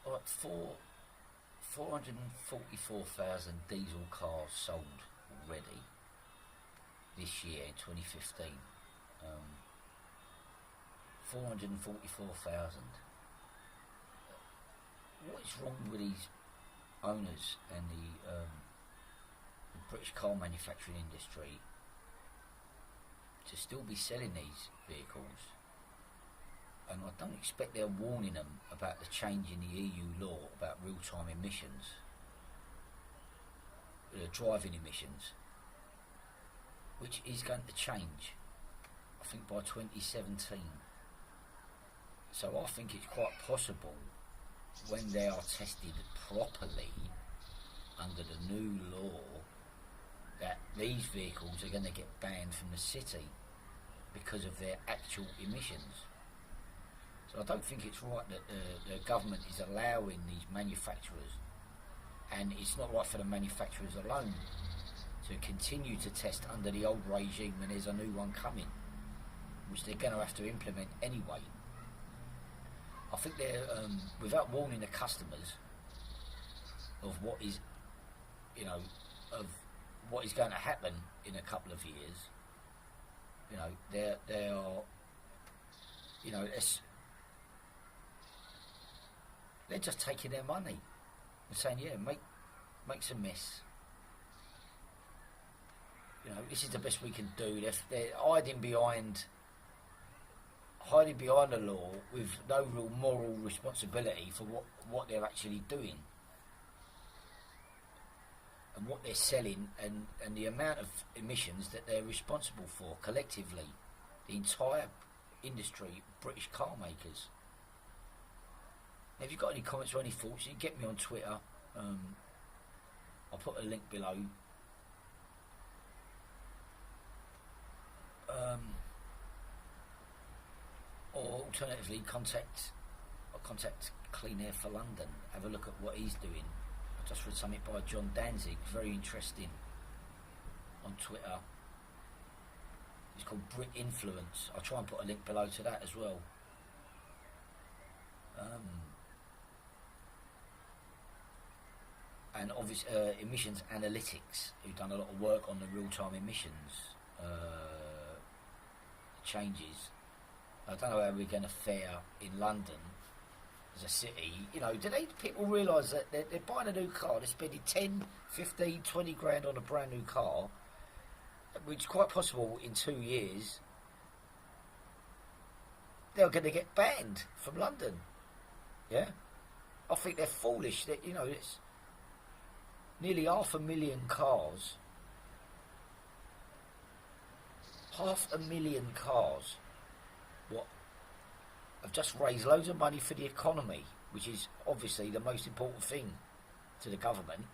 like 444,000 diesel cars sold already this year in 2015. 444,000. What is wrong with these owners and the British car manufacturing industry to still be selling these vehicles? And I don't expect they're warning them about the change in the EU law about real-time emissions, driving emissions, which is going to change, I think, by 2017. So I think it's quite possible, when they are tested properly under the new law, that these vehicles are going to get banned from the city because of their actual emissions. So I don't think it's right that the government is allowing these manufacturers, and it's not right for the manufacturers alone, to continue to test under the old regime when there's a new one coming, which they're going to have to implement anyway. I think they're, without warning the customers of what is, of what is going to happen in a couple of years, they are, they're just taking their money and saying, yeah, make some mess. This is the best we can do. They're hiding behind the law with no real moral responsibility for what they're actually doing and what they're selling, and the amount of emissions that they're responsible for collectively, the entire industry, British car makers. Now, if you've got any comments or any thoughts, you can get me on Twitter. I'll put a link below. Or alternatively, contact Clean Air for London. Have a look at what he's doing. I just read something by John Danzig, very interesting, on Twitter. It's called Brit Influence. I'll try and put a link below to that as well. And obviously Emissions Analytics, who've done a lot of work on the real-time emissions changes. I don't know how we're going to fare in London as a city. Do people realise that they're buying a new car, they're spending 10, 15, 20 grand on a brand new car, which is quite possible in 2 years they're going to get banned from London. Yeah? I think they're foolish. That it's nearly 500,000 cars. 500,000 cars. What? Have just raised loads of money for the economy, which is obviously the most important thing to the government,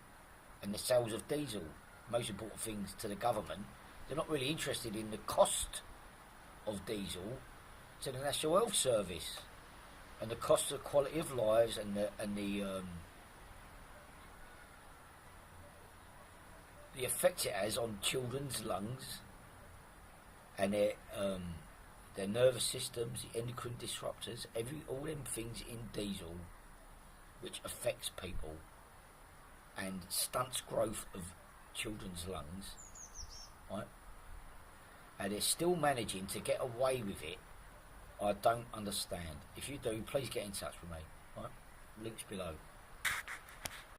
and the sales of diesel, most important things to the government. They're not really interested in the cost of diesel to the National Health Service, and the cost of quality of lives, and the effect it has on children's lungs and their nervous systems, the endocrine disruptors, all them things in diesel, which affects people and stunts growth of children's lungs, right? And they're still managing to get away with it. I don't understand. If you do, please get in touch with me. Right? Links below.